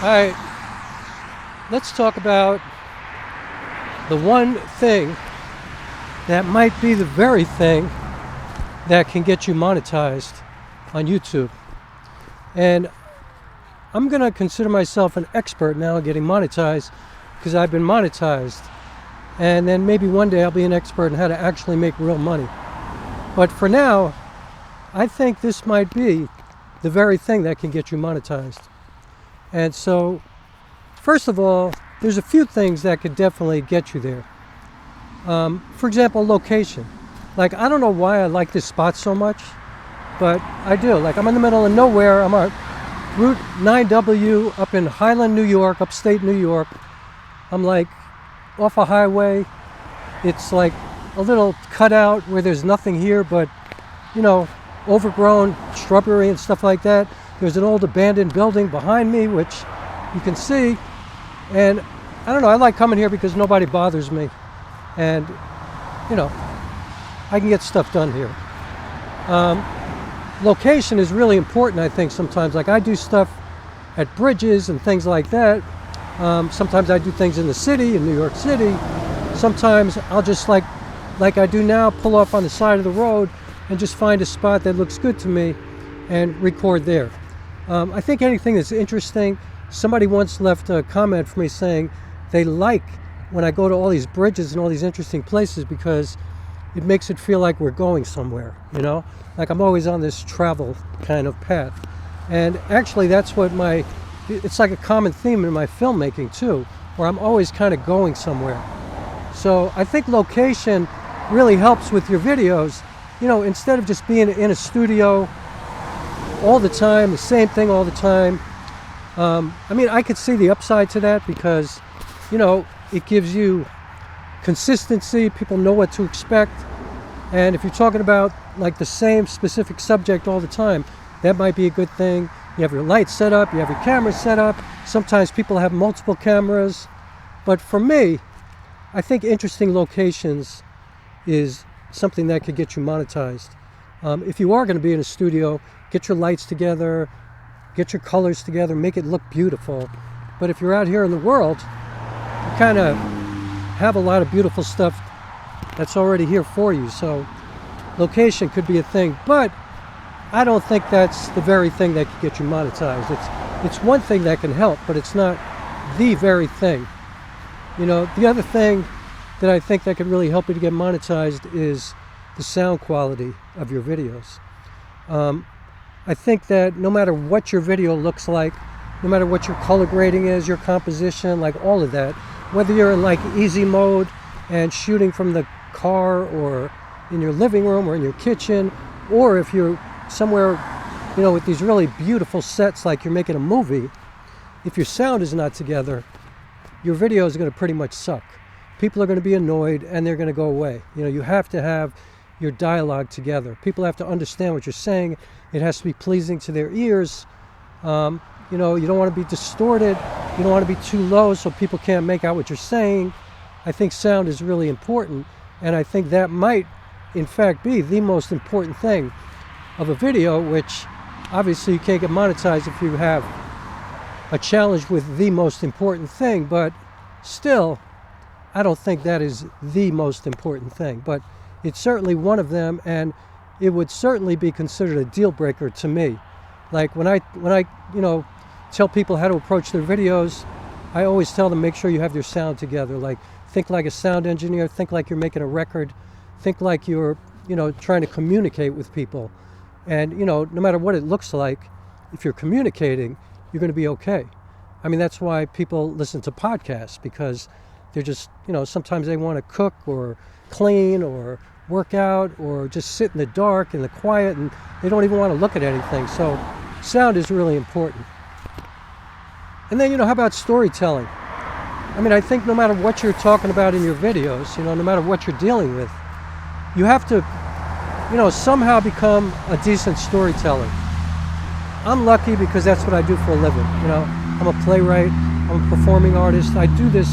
Alright, let's talk about the one thing that might be the very thing that can get you monetized on YouTube. And I'm going to consider myself an expert now at getting monetized because I've been monetized. And then maybe one day I'll be an expert in how to actually make real money. But for now, I think this might be the very thing that can get you monetized. And so, first of all, there's a few things that could definitely get you there. For example, location. Like, I don't know why I like this spot so much, but I do. Like, I'm in the middle of nowhere. I'm on Route 9W up in Hollyland, New York, upstate New York. I'm like off a highway. It's like a little cutout where there's nothing here but, you know, overgrown shrubbery and stuff like that. There's an old abandoned building behind me, which you can see. And I don't know, I like coming here because nobody bothers me. And, you know, I can get stuff done here. Location is really important, I think, sometimes. Like, I do stuff at bridges and things like that. Sometimes I do things in the city, in New York City. Sometimes I'll just, like I do now, pull off on the side of the road and just find a spot that looks good to me and record there. I think anything that's interesting. Somebody once left a comment for me saying they like when I go to all these bridges and all these interesting places because it makes it feel like we're going somewhere, you know? Like I'm always on this travel kind of path. And actually that's what it's like a common theme in my filmmaking too, where I'm always kind of going somewhere. So I think location really helps with your videos. You know, instead of just being in a studio all the time, the same thing all the time. I mean, I could see the upside to that because, you know, it gives you consistency. People know what to expect. And if you're talking about like the same specific subject all the time, that might be a good thing. You have your lights set up, you have your camera set up. Sometimes people have multiple cameras. But for me, I think interesting locations is something that could get you monetized. If you are going to be in a studio, get your lights together, get your colors together, make it look beautiful. But if you're out here in the world, you kind of have a lot of beautiful stuff that's already here for you. So location could be a thing, but I don't think that's the very thing that could get you monetized. It's one thing that can help, but it's not the very thing. You know, the other thing that I think that could really help you to get monetized is the sound quality of your videos. I think that no matter what your video looks like, no matter what your color grading is, your composition, like all of that, whether you're in like easy mode and shooting from the car or in your living room or in your kitchen, or if you're somewhere, you know, with these really beautiful sets like you're making a movie, if your sound is not together, your video is going to pretty much suck. People are going to be annoyed and they're going to go away. You know, you have to have your dialogue together. People have to understand what you're saying. It has to be pleasing to their ears. You know, you don't want to be distorted. You don't want to be too low so people can't make out what you're saying. I think sound is really important, and I think that might, in fact, be the most important thing of a video, which obviously you can't get monetized if you have a challenge with the most important thing, but still, I don't think that is the most important thing, but it's certainly one of them, and it would certainly be considered a deal breaker to me. Like when I you know, tell people how to approach their videos, I always tell them make sure you have your sound together. Like think like a sound engineer, think like you're making a record, think like you're, you know, trying to communicate with people. And, you know, no matter what it looks like, if you're communicating, you're going to be okay. I mean, that's why people listen to podcasts, because they're just, you know, sometimes they want to cook or clean or work out or just sit in the dark in the quiet, and they don't even want to look at anything. So sound is really important. And then, you know, how about storytelling? I mean, I think no matter what you're talking about in your videos, you know, no matter what you're dealing with, you have to, you know, somehow become a decent storyteller. I'm lucky because that's what I do for a living. You know, I'm a playwright, I'm a performing artist. I do this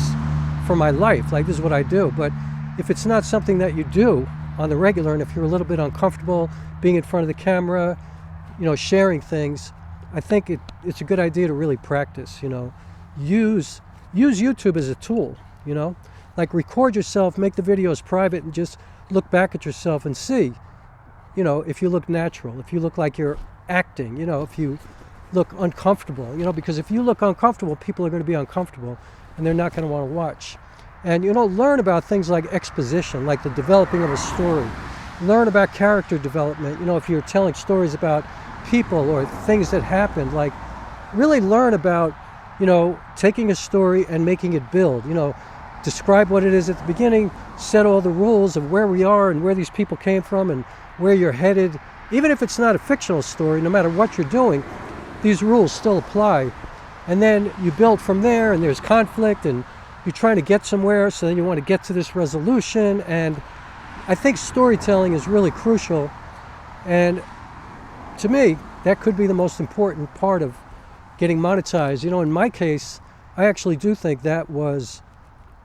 for my life. Like, this is what I do. But if it's not something that you do on the regular, and if you're a little bit uncomfortable being in front of the camera, you know, sharing things, I think it's a good idea to really practice, you know. Use YouTube as a tool, you know. Like record yourself, make the videos private, and just look back at yourself and see, you know, if you look natural, if you look like you're acting, you know, if you look uncomfortable, you know, because if you look uncomfortable, people are going to be uncomfortable and they're not going to want to watch. And, you know, learn about things like exposition, like the developing of a story. Learn about character development, you know, if you're telling stories about people or things that happened, like really learn about, you know, taking a story and making it build, you know, describe what it is at the beginning, set all the rules of where we are and where these people came from and where you're headed. Even if it's not a fictional story, no matter what you're doing, these rules still apply. And then you build from there, and there's conflict, and you're trying to get somewhere, so then you want to get to this resolution. And I think storytelling is really crucial. And to me, that could be the most important part of getting monetized. You know, in my case, I actually do think that was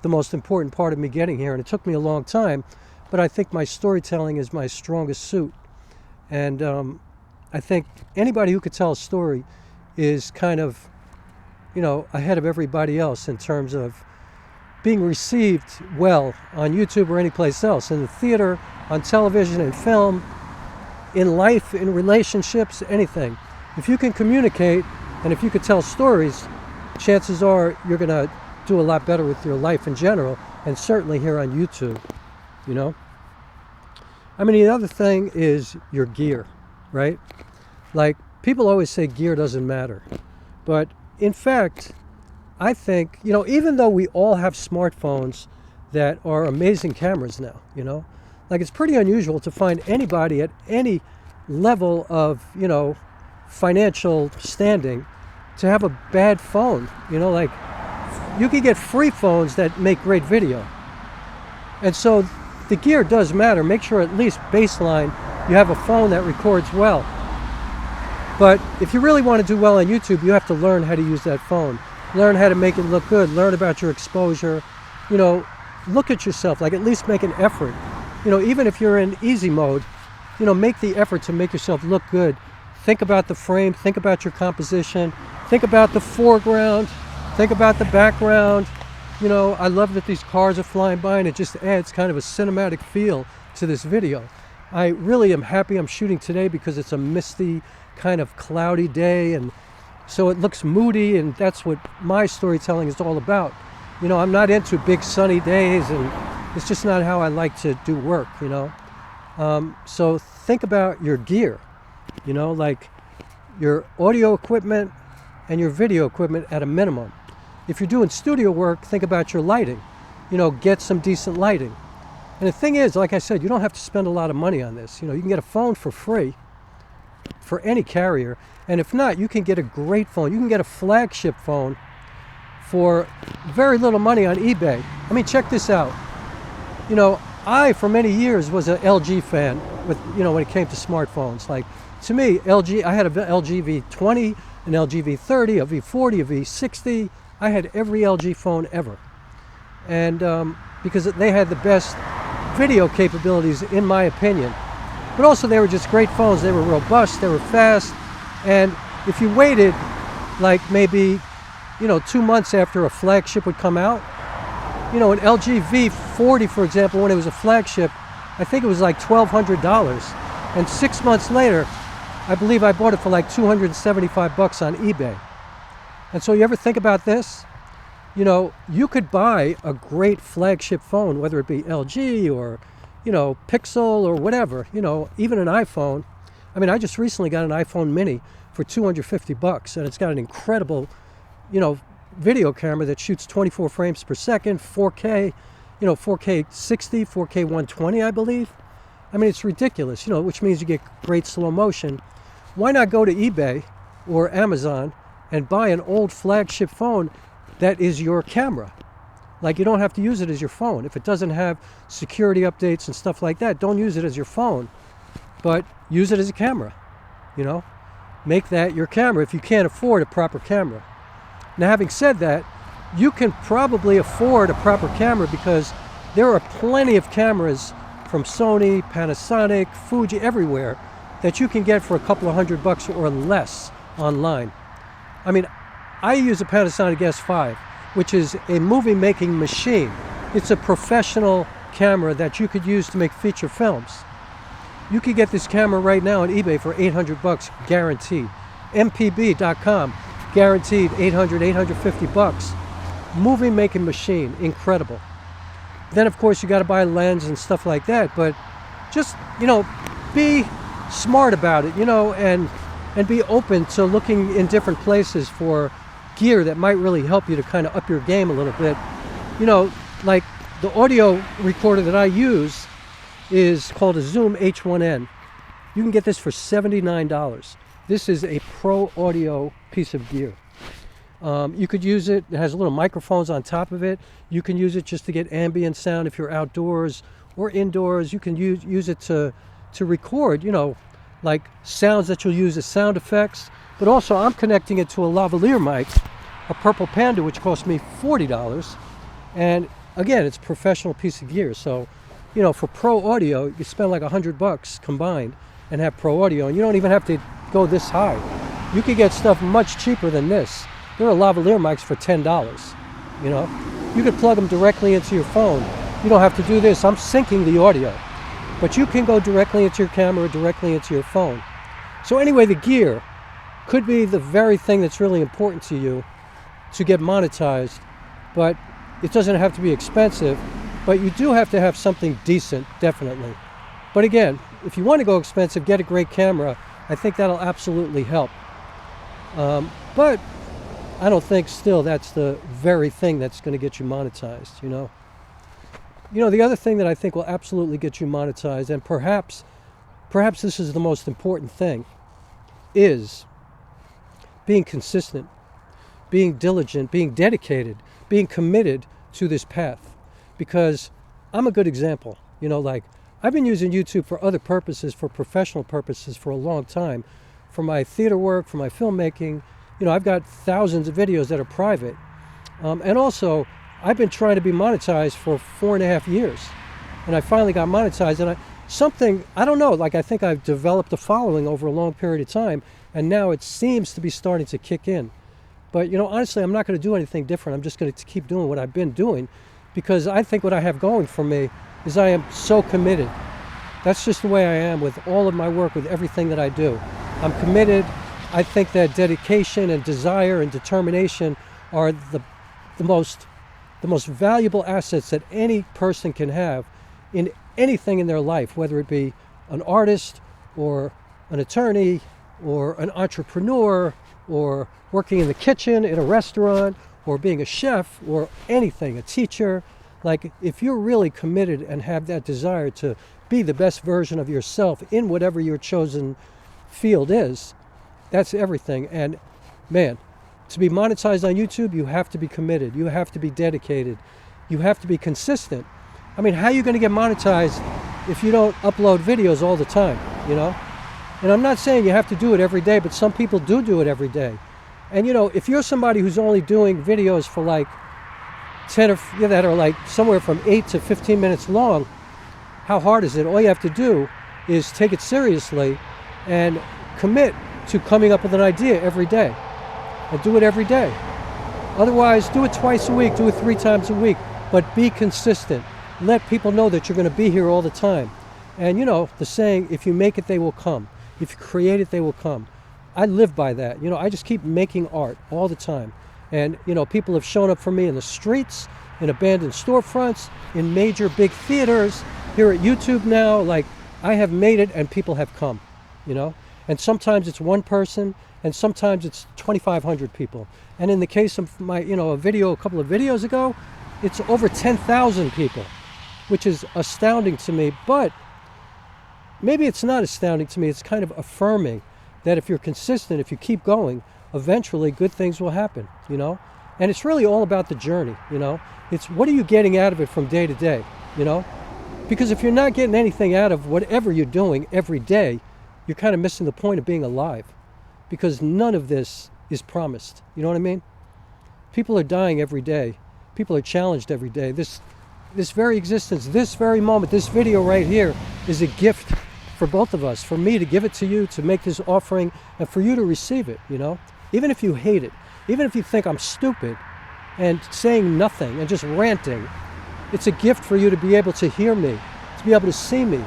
the most important part of me getting here, and it took me a long time, but I think my storytelling is my strongest suit. And I think anybody who could tell a story is kind of, you know, ahead of everybody else in terms of being received well on YouTube or any place else, in the theater, on television, in film, in life, in relationships, anything. If you can communicate and if you could tell stories, chances are you're going to do a lot better with your life in general, and certainly here on YouTube, you know. I mean, the other thing is your gear, right? Like, people always say gear doesn't matter, but in fact, I think, you know, even though we all have smartphones that are amazing cameras now, you know, like it's pretty unusual to find anybody at any level of, you know, financial standing to have a bad phone, you know, like you can get free phones that make great video. And so the gear does matter. Make sure at least baseline you have a phone that records well. But if you really want to do well on YouTube, you have to learn how to use that phone. Learn how to make it look good. Learn about your exposure. You know, look at yourself, like at least make an effort. You know, even if you're in easy mode, you know, make the effort to make yourself look good. Think about the frame, think about your composition, think about the foreground, think about the background. You know, I love that these cars are flying by, and it just adds kind of a cinematic feel to this video. I really am happy I'm shooting today because it's a misty, kind of cloudy day, and so it looks moody, and that's what my storytelling is all about. You know, I'm not into big sunny days, and it's just not how I like to do work, you know. So think about your gear, you know, like your audio equipment and your video equipment at a minimum. If you're doing studio work, think about your lighting. You know, get some decent lighting. And the thing is, like I said, you don't have to spend a lot of money on this. You know, you can get a phone for free for any carrier. And if not, you can get a great phone. You can get a flagship phone for very little money on eBay. I mean, check this out. You know, I, for many years, was an LG fan with, you know, when it came to smartphones. Like, to me, LG, I had an LG V20, an LG V30, a V40, a V60. I had every LG phone ever. And because they had the best video capabilities, in my opinion. But also, they were just great phones. They were robust, they were fast. And if you waited, like maybe, you know, 2 months after a flagship would come out, you know, an LG V40, for example, when it was a flagship, I think it was like $1,200. And 6 months later, I believe I bought it for like $275 on eBay. And so you ever think about this? You know, you could buy a great flagship phone, whether it be LG or, you know, Pixel or whatever, you know, even an iPhone. I mean, I just recently got an iPhone mini for $250, and it's got an incredible, you know, video camera that shoots 24 frames per second, 4K, you know, 4K 60, 4K 120, I believe. I mean, it's ridiculous, you know, which means you get great slow motion. Why not go to eBay or Amazon and buy an old flagship phone that is your camera? Like, you don't have to use it as your phone. If it doesn't have security updates and stuff like that, don't use it as your phone, but use it as a camera, you know? Make that your camera if you can't afford a proper camera. Now, having said that, you can probably afford a proper camera because there are plenty of cameras from Sony, Panasonic, Fuji, everywhere that you can get for a couple of $100 or less online. I mean, I use a Panasonic S5, which is a movie making machine. It's a professional camera that you could use to make feature films. You could get this camera right now on eBay for 800 bucks, guaranteed. mpb.com, guaranteed 800, 850 bucks. Movie making machine, incredible. Then of course you got to buy a lens and stuff like that, but just, you know, be smart about it, you know, and be open to looking in different places for gear that might really help you to kind of up your game a little bit. You know, like the audio recorder that I use is called a Zoom H1N. You can get this for $79. This is a pro audio piece of gear. You could use it, it has little microphones on top of it. You can use it just to get ambient sound if you're outdoors or indoors. You can use it to record, you know, like sounds that you'll use as sound effects. But also I'm connecting it to a lavalier mic, a purple Panda, which cost me $40. And again, it's a professional piece of gear. So, you know, for pro audio, you spend like 100 bucks combined and have pro audio, and you don't even have to go this high. You could get stuff much cheaper than this. There are lavalier mics for $10, you know. You could plug them directly into your phone. You don't have to do this. I'm syncing the audio. But you can go directly into your camera, directly into your phone. So anyway, the gear could be the very thing that's really important to you to get monetized, but it doesn't have to be expensive, but you do have to have something decent, definitely. But again, if you want to go expensive, get a great camera. I think that'll absolutely help. But I don't think still that's the very thing that's going to get you monetized, you know. You know, the other thing that I think will absolutely get you monetized, and perhaps this is the most important thing, is being consistent, being diligent, being dedicated, being committed to this path. Because I'm a good example, you know, like I've been using YouTube for other purposes, for professional purposes for a long time, for my theater work, for my filmmaking. You know, I've got thousands of videos that are private. And also, I've been trying to be monetized for 4.5 years. And I finally got monetized. And I don't know, like I think I've developed a following over a long period of time. And now it seems to be starting to kick in. But, you know, honestly, I'm not going to do anything different. I'm just going to keep doing what I've been doing. Because I think what I have going for me is I am so committed. That's just the way I am with all of my work, with everything that I do. I'm committed. I think that dedication and desire and determination are the most valuable assets that any person can have in anything in their life, whether it be an artist or an attorney or an entrepreneur or working in the kitchen in a restaurant or being a chef or anything, a teacher. Like, if you're really committed and have that desire to be the best version of yourself in whatever your chosen field is, that's everything. And man, to be monetized on YouTube, you have to be committed. You have to be dedicated. You have to be consistent. I mean, how are you going to get monetized if you don't upload videos all the time, you know? And I'm not saying you have to do it every day, but some people do it every day. And you know, if you're somebody who's only doing videos for like 10 or that are like somewhere from 8 to 15 minutes long, how hard is it? All you have to do is take it seriously and commit to coming up with an idea every day, and do it every day. Otherwise, do it twice a week, do it 3 times a week, but be consistent. Let people know that you're going to be here all the time. And you know, the saying, if you make it, they will come. If you create it, they will come. I live by that. You know, I just keep making art all the time. And you know, people have shown up for me in the streets, in abandoned storefronts, in major big theaters, here at YouTube now. Like, I have made it and people have come, you know. And sometimes it's one person, and sometimes it's 2,500 people. And in the case of my, you know, a couple of videos ago, it's over 10,000 people, which is astounding to me. But maybe it's not astounding to me. It's kind of affirming that if you're consistent, if you keep going, eventually good things will happen, you know. And it's really all about the journey, you know. It's what are you getting out of it from day to day, you know. Because if you're not getting anything out of whatever you're doing every day, you're kind of missing the point of being alive, because none of this is promised. You know what I mean? People are dying every day. People are challenged every day. This very existence, this very moment, this video right here is a gift for both of us, for me to give it to you, to make this offering, and for you to receive it, you know? Even if you hate it, even if you think I'm stupid and saying nothing and just ranting, it's a gift for you to be able to hear me, to be able to see me,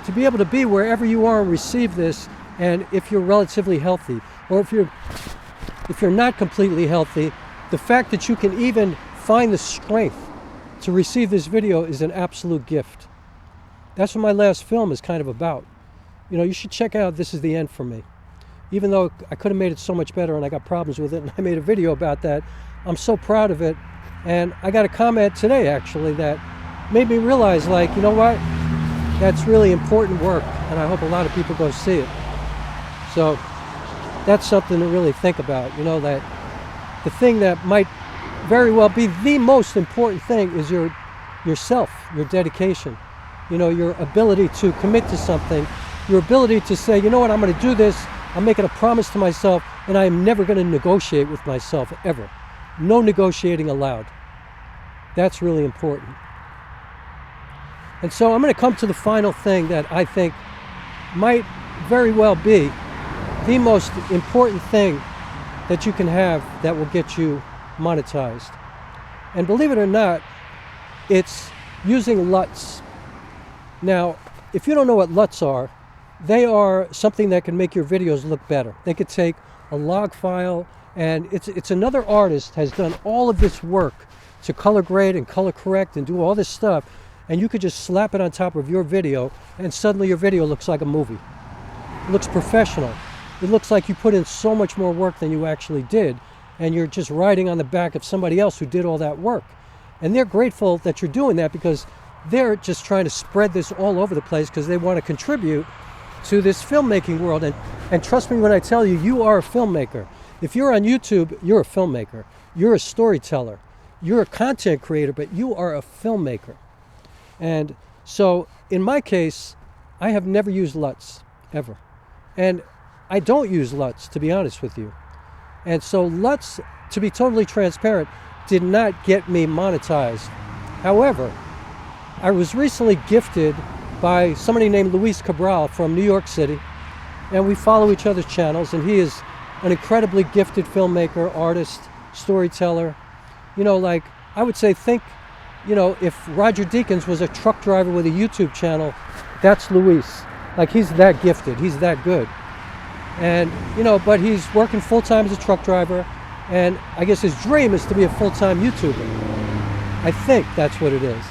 to be able to be wherever you are and receive this. And if you're relatively healthy, or if you're not completely healthy, the fact that you can even find the strength to receive this video is an absolute gift. That's what my last film is kind of about. You know, you should check out This Is the End for Me. Even though I could have made it so much better and I got problems with it and I made a video about that, I'm so proud of it. And I got a comment today actually that made me realize, like, you know what? That's really important work, and I hope a lot of people go see it. So that's something to really think about, you know, that the thing that might very well be the most important thing is yourself, your dedication, you know, your ability to commit to something, your ability to say, you know what, I'm going to do this, I'm making a promise to myself, and I am never going to negotiate with myself, ever. No negotiating allowed. That's really important. And so I'm going to come to the final thing that I think might very well be the most important thing that you can have that will get you monetized. And believe it or not, it's using Luts. Now, if you don't know what Luts are, they are something that can make your videos look better. They could take a log file, and it's another artist has done all of this work to color grade and color correct and do all this stuff, and you could just slap it on top of your video, and suddenly your video looks like a movie. It looks professional. It looks like you put in so much more work than you actually did, and you're just riding on the back of somebody else who did all that work. And they're grateful that you're doing that, because they're just trying to spread this all over the place because they want to contribute to this filmmaking world. And trust me when I tell you, you are a filmmaker. If you're on YouTube, you're a filmmaker. You're a storyteller. You're a content creator, but you are a filmmaker. And so in my case, I have never used Luts, ever. And I don't use Luts, to be honest with you. And so Luts, to be totally transparent, did not get me monetized. However, I was recently gifted by somebody named Luis Cabral from New York City, and we follow each other's channels, and he is an incredibly gifted filmmaker, artist, storyteller. You know, like, I would say, think, you know, if Roger Deakins was a truck driver with a YouTube channel, that's Luis. Like, he's that gifted, he's that good. And, you know, but he's working full-time as a truck driver, and I guess his dream is to be a full-time YouTuber. I think that's what it is.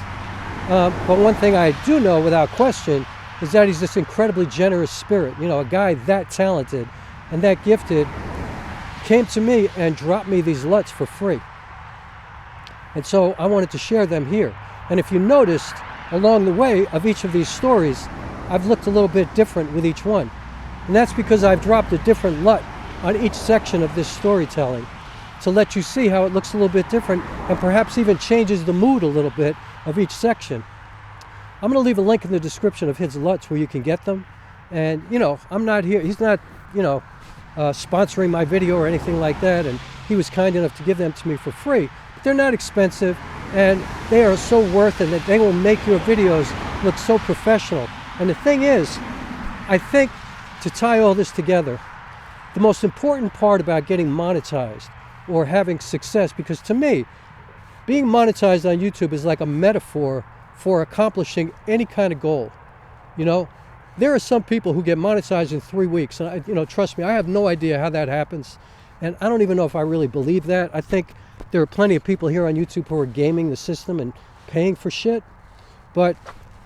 But one thing I do know without question is that he's this incredibly generous spirit. You know, a guy that talented and that gifted came to me and dropped me these Luts for free. And so I wanted to share them here. And if you noticed, along the way of each of these stories, I've looked a little bit different with each one. And that's because I've dropped a different Lut on each section of this storytelling to let you see how it looks a little bit different and perhaps even changes the mood a little bit of each section. I'm going to leave a link in the description of his Luts where you can get them. And, you know, I'm not here, he's not, you know, sponsoring my video or anything like that, and he was kind enough to give them to me for free. But they're not expensive, and they are so worth it that they will make your videos look so professional. And the thing is, I think, to tie all this together, the most important part about getting monetized or having success, because to me, being monetized on YouTube is like a metaphor for accomplishing any kind of goal. You know, there are some people who get monetized in 3 weeks, and you know, trust me, I have no idea how that happens, and I don't even know if I really believe that. I think there are plenty of people here on YouTube who are gaming the system and paying for shit, but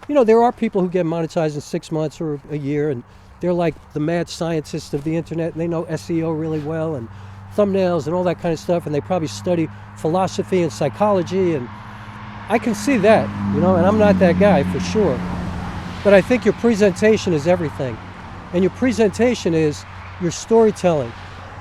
you know, there are people who get monetized in 6 months or a year, and they're like the mad scientists of the internet, and they know SEO really well and thumbnails and all that kind of stuff, and they probably study philosophy and psychology, and I can see that, you know, and I'm not that guy for sure. But I think your presentation is everything. And your presentation is your storytelling,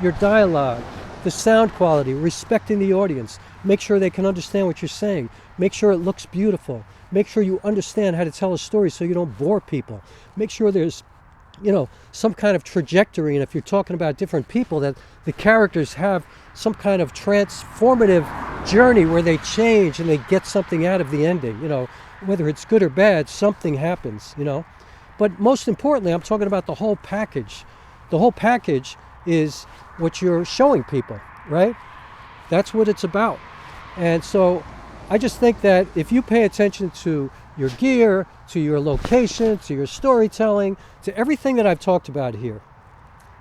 your dialogue, the sound quality, respecting the audience. Make sure they can understand what you're saying. Make sure it looks beautiful. Make sure you understand how to tell a story so you don't bore people. Make sure there's, you know, some kind of trajectory, and if you're talking about different people, that the characters have some kind of transformative journey where they change and they get something out of the ending, you know, whether it's good or bad, something happens, you know. But most importantly, I'm talking about the whole package. The whole package is what you're showing people, right? That's what it's about. And so I just think that if you pay attention to your gear, to your location, to your storytelling, to everything that I've talked about here,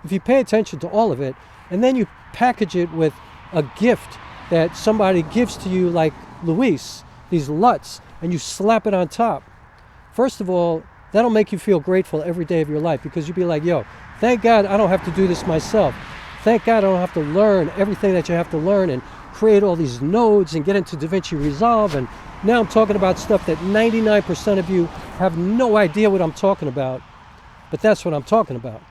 if you pay attention to all of it, and then you package it with a gift that somebody gives to you, like Luis, these Luts, and you slap it on top, first of all, that'll make you feel grateful every day of your life, because you'll be like, yo, thank God I don't have to do this myself. Thank God I don't have to learn everything that you have to learn and create all these nodes and get into DaVinci Resolve. And now I'm talking about stuff that 99% of you have no idea what I'm talking about. But that's what I'm talking about.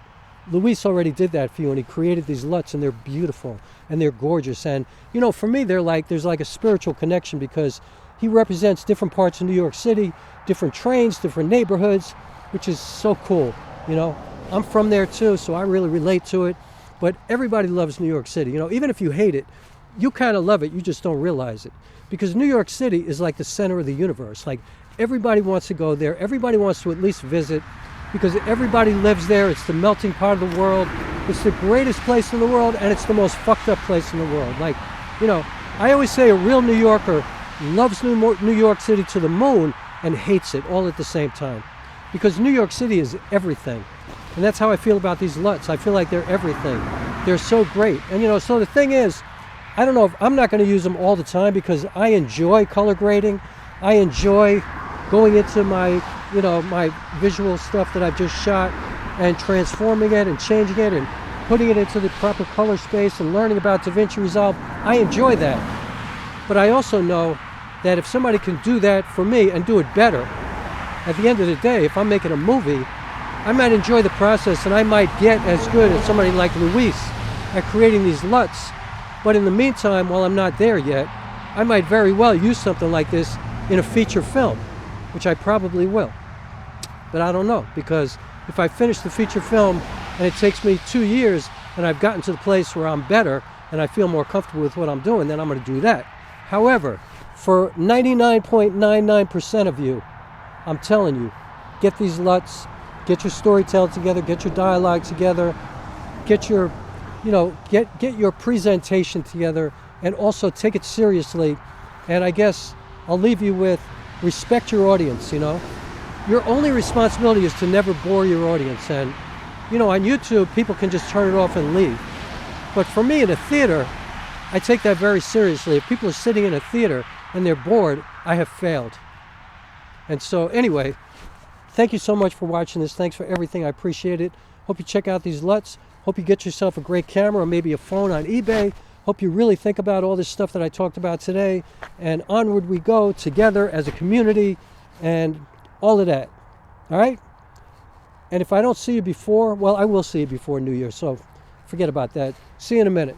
Luis already did that for you, and he created these Luts, and they're beautiful and they're gorgeous. And you know, for me, there's like a spiritual connection, because he represents different parts of New York City, different trains, different neighborhoods, which is so cool. You know, I'm from there too, so I really relate to it. But everybody loves New York City. You know, even if you hate it, you kind of love it, you just don't realize it. Because New York City is like the center of the universe. Like, everybody wants to go there, everybody wants to at least visit, because everybody lives there. It's the melting pot of the world. It's the greatest place in the world, and it's the most fucked up place in the world. Like, you know, I always say a real New Yorker loves New York City to the moon and hates it all at the same time. Because New York City is everything. And that's how I feel about these Luts. I feel like they're everything. They're so great. And you know, so the thing is, I don't know if I'm not going to use them all the time, because I enjoy color grading. I enjoy going into my, you know, my visual stuff that I've just shot and transforming it and changing it and putting it into the proper color space and learning about DaVinci Resolve. I enjoy that. But I also know that if somebody can do that for me and do it better, at the end of the day, if I'm making a movie, I might enjoy the process, and I might get as good as somebody like Luis at creating these Luts. But in the meantime, while I'm not there yet, I might very well use something like this in a feature film, which I probably will. But I don't know, because if I finish the feature film and it takes me 2 years and I've gotten to the place where I'm better and I feel more comfortable with what I'm doing, then I'm going to do that. However, for 99.99% of you, I'm telling you, get these Luts, get your storytelling together, get your dialogue together, get your, you know, get your presentation together, and also take it seriously. And I guess I'll leave you with, respect your audience. You know, your only responsibility is to never bore your audience. And you know, on YouTube, people can just turn it off and leave. But for me, in a theater, I take that very seriously. If people are sitting in a theater and they're bored, I have failed. And so anyway, thank you so much for watching this. Thanks for everything. I appreciate it. Hope you check out these Luts. Hope you get yourself a great camera, or maybe a phone on eBay. Hope you really think about all this stuff that I talked about today. And onward we go together as a community and all of that. All right? And if I don't see you before, well, I will see you before New Year. So forget about that. See you in a minute.